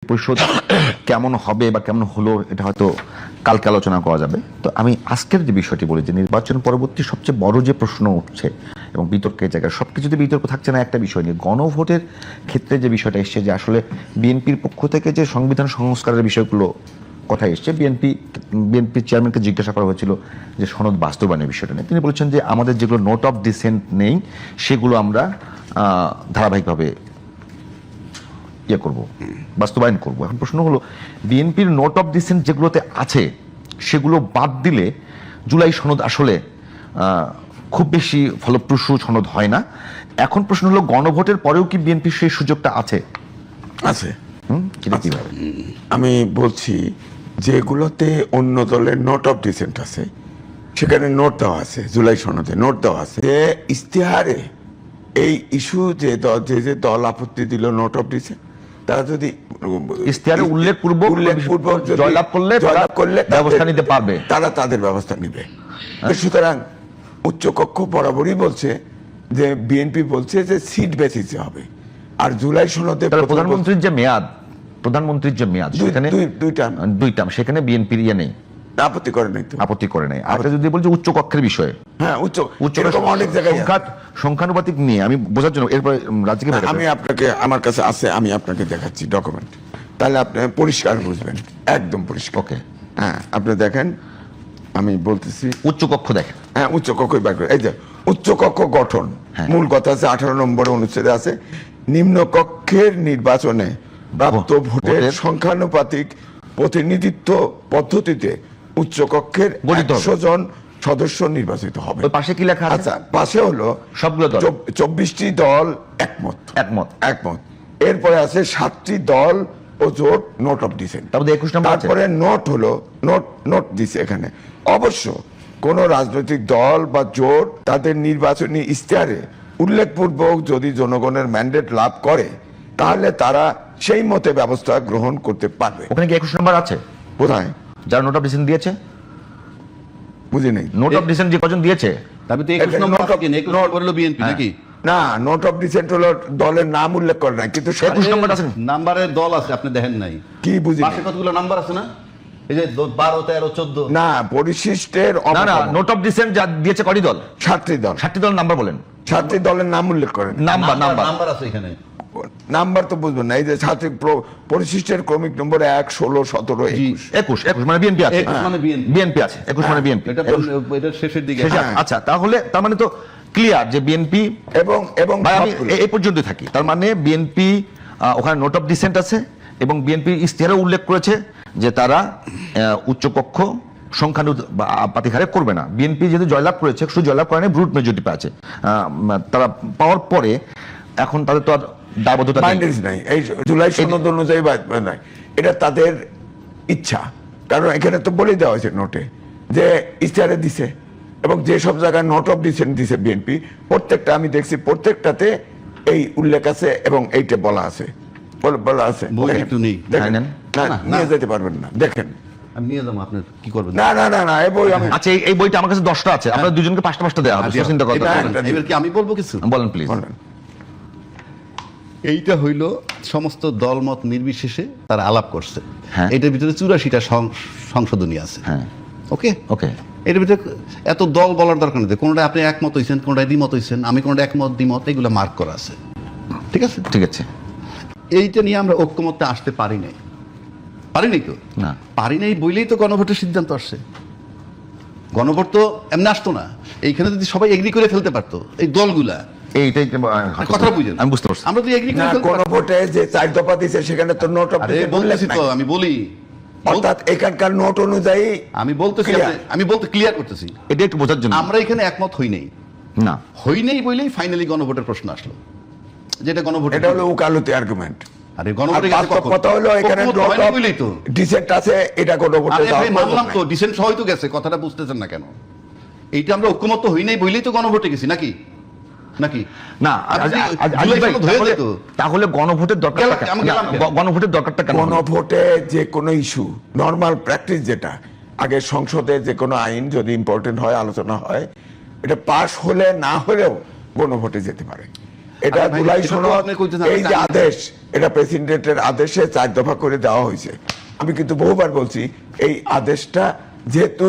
পরিষদ কেমন হবে বা কেমন হলো এটা হয়তো কালকে আলোচনা করা যাবে। তো আমি আজকের যে বিষয়টি বলি যে নির্বাচন পরবর্তী সবচেয়ে বড় যে প্রশ্ন উঠছে এবং বিতর্কের জায়গায় সবকিছুতে বিতর্ক থাকছে না একটা বিষয় নিয়ে, গণভোটের ক্ষেত্রে যে বিষয়টা এসছে যে আসলে বিএনপির পক্ষ থেকে যে সংবিধান সংস্কারের বিষয়গুলো কথা এসছে, বিএনপি চেয়ারম্যানকে জিজ্ঞাসা করা হয়েছিল যে সনদ বাস্তবায়নের বিষয়টা নিয়ে। তিনি বলেছেন যে আমাদের যেগুলো নোট অফ ডিসেন্ট নেই সেগুলো আমরা ধারাবাহিকভাবে করব, বাস্তবায়ন করব। এখন প্রশ্ন হলো বিএনপির নোট অফ ডিসেন্ট যেগুলোতে আছে সেগুলো বাদ দিলে জুলাই সনদ আসলে খুব বেশি ফলপ্রসূ সনদ হয় না। এখন প্রশ্ন হলো গণভোটের পরেও কি বিএনপির সেই সুযোগটা আছে? আছে। কিভাবে? আমি বলছি যেগুলোতে অন্য দলের নোট অফ ডিসেন্ট আছে সেখানে নোট দেওয়া আছে, জুলাই সনদে নোট দেওয়া আছে যে ইশতেহারে এই ইস্যু যে দল আপত্তি দিল নোট অফ ডিসেন্ট, তারা যদি ইশতেহারে উল্লেখপূর্বক জয়লাভ করলে ব্যবস্থা নিতে পারবে, তারা তাদের ব্যবস্থা নিবে। সুতরাং উচ্চকক্ষ বরাবরই বলছে যে বিএনপি বলছে যে সিট বেসিসে হবে। আর জুলাই সনদে প্রধানমন্ত্রীর যে মেয়াদ সেখানে দুইটা সেখানে বিএনপির নেই, আপত্তি করে নাই। আর যদি বলছি উচ্চ কক্ষের বিষয়ে, হ্যাঁ উচ্চ অনেক জায়গায় সংখ্যানুপাতিক নিয়ে আমি বোঝার জন্য এরপর রাজ্যকে আমি আপনাকে, আমার কাছে আছে, আমি আপনাকে দেখাচ্ছি ডকুমেন্ট, তাহলে আপনি পরিষ্কার বুঝবেন, একদম পরিষ্কার। ওকে, হ্যাঁ আপনি দেখেন, আমি বলতেছি উচ্চ কক্ষ দেখেন। হ্যাঁ উচ্চ কক্ষ, এই যে উচ্চ কক্ষ গঠন, মূল কথা আছে 18 নম্বর অনুচ্ছেদে আছে, নিম্ন কক্ষের নির্বাচনে প্রাপ্ত ভোটের সংখ্যানুপাতিক প্রতিনিধিত্ব পদ্ধতিতে উচ্চ কক্ষের 100 জন সদস্য নির্বাচিত হবে। পাশে কি লেখা আছে? আচ্ছা, পাশে হলো সবগুলো দল, 24টি দল একমত। এরপরে আছে 7টি দল ও জোট নোট অফ ডিসেন্ট। তারপরে নোট হলো নোট দিছে এখানে। অবশ্য কোন রাজনৈতিক দল বা জোট তাদের নির্বাচনী ইশতেহারে উল্লেখপূর্বক যদি জনগণের ম্যান্ডেট লাভ করে তাহলে তারা সেই মতে ব্যবস্থা গ্রহণ করতে পারবে। ওখানে কি 21 নম্বর আছে? কোথায়? যারা নোট অফ ডিসেন্ট দিয়েছে, বুঝি নেই। নোট অফ ডিসেন্ট যে কজন দিয়েছে, তবে তো 21 নম্বর হলো বিএনপি নাকি? না, নোট অফ ডিসেন্ট হলো দলের নাম উল্লেখ করে না, কিন্তু 21 নম্বর আছে, নাম্বারের দল আছে, আপনি দেখেন নাই? কি বুঝি পাশে কতগুলো নাম্বার আছে না, এই যে 12 13 14। না, পরিশিষ্টের না নোট অফ ডিসেন্ট যা দিয়েছে কয়টি দল? 7টি দল। 7টি দল নাম্বার বলেন। 7টি দলের নাম উল্লেখ করেন। নাম্বার আছে এখানে, নাম্বার তো বুঝবেন না। এই যে পরিশিষ্টের ক্রমিক নম্বর 1 16 17 21 মানে বিএনপি আছে, বিএনপি আছে 21 মানে বিএনপি, এটা শেষের দিকে। আচ্ছা, তাহলে তার মানে তো ক্লিয়ার যে বিএনপি এবং আমি এই পর্যন্ত থাকি। তার মানে বিএনপি ওখানে নোট অফ ডিসেন্ট আছে এবং বিএনপি ইশতেহারে উল্লেখ করেছে যে তারা উচ্চকক্ষ সংখ্যানুপাতিক হারে করবে না। বিএনপি যেহেতু জয়লাভ করেছে, শুধু জয়লাভ করে নাই, ব্রুট মেজরিটি পেয়েছে, তারা পাওয়ার পরে এখন তাদের তো আর দায়বদ্ধতা নাই, এই জুলাই সনদ অনুযায়ী নাই, এটা তাদের ইচ্ছা। কারণ এখানে তো বলে দেওয়া হয়েছে নোটে যে ইশতেহারে দিছে, এবং যে সব জায়গায় নোট অফ ডিসেন্ট দিছে বিএনপি, প্রত্যেকটা আমি দেখছি প্রত্যেকটাতে এই উল্লেখ আছে এবং এইটা বলা আছে, নিয়ে যেতে পারবেন না, দেখেন। আমি নিয়ে যাবো, আপনার কি করবেন? না এই বই আমি, আচ্ছা এই বইটা আমার কাছে 10টা আছে, আপনারা দুজনকে 5টা দেওয়া হবে। চিন্তা করতে এবার কি আমি বলবো কিছু? বলেন প্লিজ। এইটা হইল সমস্ত দলমত নির্বিশেষে তারা আলাপ করছে। এটার ভিতরে 84টা সংশোধনী আছে। ওকে, এটার ভিতরে এত দল বলার দরকার নেই, কোনটা আপনি একমত হয়েছেন, কোনটা দ্বিমত হয়েছেন, আমি কোনটা একমত দ্বিমত, এগুলো মার্ক করা আছে। ঠিক আছে। এইটা নিয়ে আমরা ঐক্যমত্যে আসতে পারি নাই তো, না পারি নাই বলেই তো গণভোটের সিদ্ধান্ত আসছে। গণভোট তো এমনি আসতো না, এইখানে যদি সবাই এগ্রি করে ফেলতে পারতো এই দলগুলা, আমরা তো এগ্রি করে গণভোটে যে 4 দফা দিয়েছে সেখানে তো নোট অফ ডিসেন্ট বলেছি তো, আমি বলি অর্থাৎ এখানকার নোট অনুযায়ী আমি বলতে ক্লিয়ার করতেছি, এটা একটু বোঝার জন্য। আমরা এখানে একমত হই নাই বলেই ফাইনালি গণভোটের প্রশ্ন আসলো, যেটা গণভোট, এটা হলো উকালতি আর্গুমেন্ট। আরে গণভোটের কথা হলো এখানে নোট অফ ডিসেন্ট আছে, এটা গণভোটে মানলাম তো, ডিসেন্ট সবাই তো গেছে, কথাটা বুঝতেছেন না কেন? এইটা আমরা ঐক্যমত হই নাই বলেই তো গণভোটে গেছি নাকি? তাহলে গণভোটের দরকারটা কেন? গণভোটে যে কোনো ইস্যু, নর্মাল প্র্যাকটিস যেটা, আগে সংসদে যে কোনো আইন যদি ইম্পর্টেন্ট হয়, আলোচনা হয়, এটা পাস হলে না হলেও গণভোটে যেতে পারে। এটা জুলাই সনদ, এই যে আদেশ, এটা প্রেসিডেন্টের আদেশে 4 দফা করে দেওয়া হয়েছে। আমি কিন্তু বহুবার বলছি এই আদেশটা যেহেতু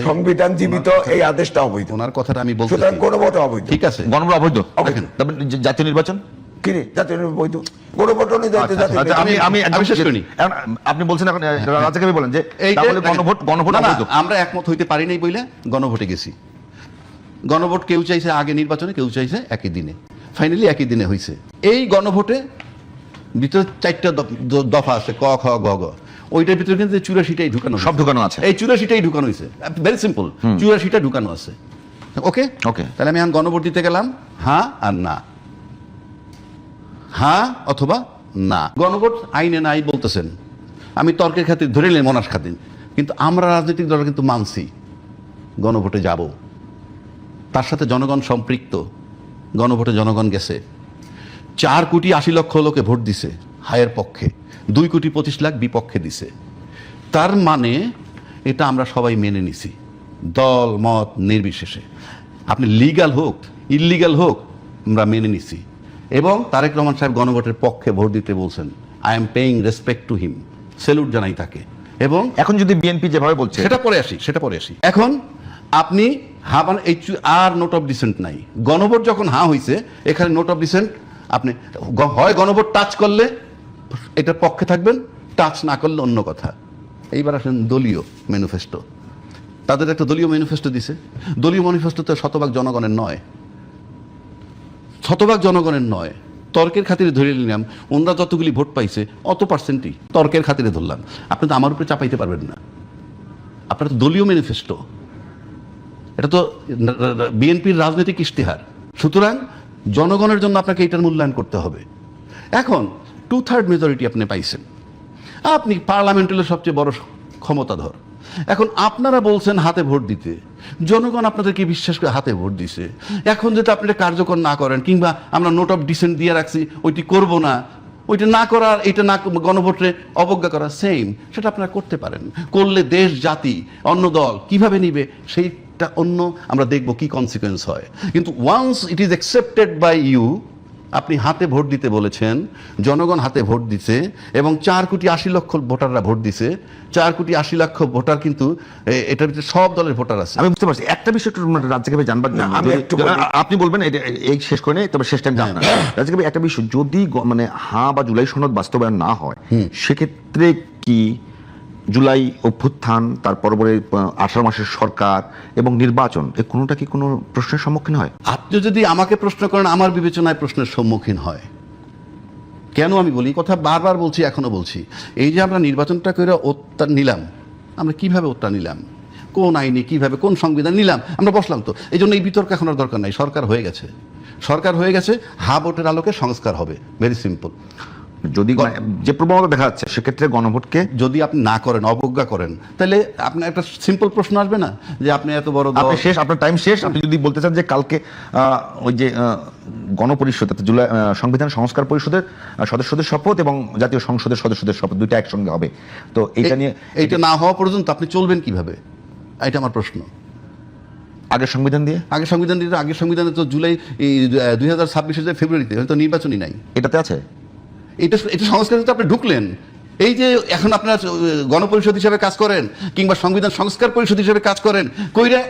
সংবিধান জীবিত, এই আদেশটা অবৈধ। ওনার কথাটা আমি বলছি, সুতরাং গণভোট অবৈধ। ঠিক আছে, গণভোট অবৈধ। দেখেন জাতীয় নির্বাচন কি রে, জাতীয় নির্বাচন বৈধ, গণভোট অনুযায়ী জাতীয় আচ্ছা, আমি শেষ করিনি। আপনি বলছেন এখন রাজাকে বলেন যে তাহলে গণভোট অবৈধ। আমরা একমত হইতে পারি নাই বলে গণভোটে গেছি। গণভোট কেউ চাইছে আগে নির্বাচনে, কেউ চাইছে একই দিনে, ফাইনালি একই দিনে হয়েছে। এই গণভোটে ভিতরে 4টা দফা আছে, ক খ গ ঘ। ওইটার ভিতরে কিন্তু 84টাই ঢুকানো, সব ঢুকানো আছে। এই 84টাই ঢুকানো হয়েছে, ভেরি সিম্পল, 84টা ঢুকানো আছে। ওকে ওকে, তাহলে আমি এখন গণভোট দিতে গেলাম, হ্যাঁ আর না, হ্যাঁ অথবা না। গণভোট আইনে নাই বলতেছেন, আমি তর্কের খাতির ধরে নিলাম মনার খাতির, কিন্তু আমরা রাজনৈতিক দল কিন্তু মানছি গণভোটে যাব, তার সাথে জনগণ সম্পৃক্ত। গণভোটে জনগণ গেছে, 4 কোটি 80 লক্ষ লোকে ভোট দিছে হায়ের পক্ষে, 2 কোটি 25 লাখ বিপক্ষে দিছে। তার মানে এটা আমরা সবাই মেনে নিছি, দল মত নির্বিশেষে। আপনি লিগ্যাল হোক ইললিগ্যাল হোক, আমরা মেনে নিছি। এবং তারেক রহমান সাহেব গণভোটের পক্ষে ভোট দিতে বলছেন। I am paying respect to him, salute জানাই তাকে। এবং এখন যদি বিএনপি যেভাবে বলছে, সেটা পরে আসি। এখন আপনি এই আর নোট অফ ডিসেন্ট নাই। গণভোট যখন হয়েছে, এখানে নোট অফ ডিসেন্ট, আপনি হয় গণভোট টাচ করলে এটার পক্ষে থাকবেন, টাচ না করলে অন্য কথা। এইবার আসেন দলীয় ম্যানিফেস্টো। তাদের একটা দলীয় ম্যানিফেস্টো দিছে। দলীয় ম্যানিফেস্টো তো শতভাগ জনগণের নয়, তর্কের খাতিরে ধরে নিলাম। ওনারা যতগুলি ভোট পাইছে অত পার্সেন্টই তর্কের খাতিরে ধরলাম। আপনি তো আমার উপরে চাপাইতে পারবেন না, আপনার তো দলীয় ম্যানিফেস্টো, এটা তো বিএনপির রাজনৈতিক ইশতেহার। সুতরাং জনগণের জন্য আপনাকে এটার মূল্যায়ন করতে হবে। এখন 2/3 মেজরিটি আপনি পাইছেন, আপনি পার্লামেন্টের সবচেয়ে বড় ক্ষমতাধর। এখন আপনারা বলছেন হাতে ভোট দিতে, জনগণ আপনাদেরকে বিশ্বাস করে হাতে ভোট দিছে। এখন যদি আপনি এটা কার্যকর না করেন, কিংবা আমরা নোট অফ ডিসেন্ট দিয়ে রাখছি ওইটি করব না, ওইটা না করার, এটা না গণভোটে অবজ্ঞা করা, সেম সেটা আপনারা করতে পারেন। করলে দেশ জাতি অন্য দল কিভাবে নিবে সেইটা অন্য, আমরা দেখব কি কনসিকুয়েন্স হয়। কিন্তু once it is accepted by you, আপনি হাতে ভোট দিতে বলেছেন, জনগণ হাতে ভোট দিছে, এবং 4 কোটি 80 লক্ষ ভোটাররা ভোট দিছে। 4 কোটি 80 লক্ষ ভোটার কিন্তু এটার ভিতরে সব দলের ভোটার আছে। আমি বুঝতে পারছি। একটা বিষয় একটু রাজ্যকে জানবার জন্য আপনি বলবেন, এই শেষ করে নেই, তবে শেষ টাইম জানবেন রাজ্যকে একটা বিষয়, যদি মানে বা জুলাই সনদ বাস্তবায়ন না হয়, সেক্ষেত্রে কি জুলাই অভ্যুত্থান, তার পরবর্তী 18 মাসের সরকার এবং নির্বাচন, এই কোনোটা কি কোনো প্রশ্নের সম্মুখীন হয়? আপনি যদি আমাকে প্রশ্ন করেন, আমার বিবেচনায় প্রশ্নের সম্মুখীন হয়। কেন আমি বলি, কথা বারবার বলছি, এখনো বলছি, এই যে আমরা নির্বাচনটা করে ওত্তার নিলাম, আমরা কিভাবে ওত্তার নিলাম, কোন আইনে, কিভাবে, কোন সংবিধান নিলাম, আমরা বসলাম তো। এই জন্য এই বিতর্ক এখন আর দরকার নাই। সরকার হয়ে গেছে, ভোটের আলোকে সংস্কার হবে, ভেরি সিম্পল। যদি যে প্রবণতা দেখা যাচ্ছে, সেক্ষেত্রে গণভোটকে যদি আপনি না করেন, অবজ্ঞা করেন, তাহলে আপনার একটা সিম্পল প্রশ্ন আসবে না যে আপনি এত বড় শেষ, আপনার টাইম শেষ। আপনি যদি বলতে চান যে কালকে ওই যে গণপরিষদ, জুলাই সংবিধান সংস্কার পরিষদের সদস্যদের শপথ এবং জাতীয় সংসদের সদস্যদের শপথ দুইটা একসঙ্গে হবে, তো এটা নিয়ে, এইটা না হওয়া পর্যন্ত আপনি চলবেন কিভাবে, এটা আমার প্রশ্ন। আগের সংবিধান সংবিধানে তো জুলাই 2026 ফেব্রুয়ারিতে হয়তো নির্বাচনই নাই, এটাতে আছে। এটা সংস্কার আপনি ঢুকলেন, এই যে এখন আপনার গণপরিষদ হিসেবে কাজ করেন, কিংবা সংবিধান সংস্কার পরিষদ হিসেবে কাজ করেন, কইরা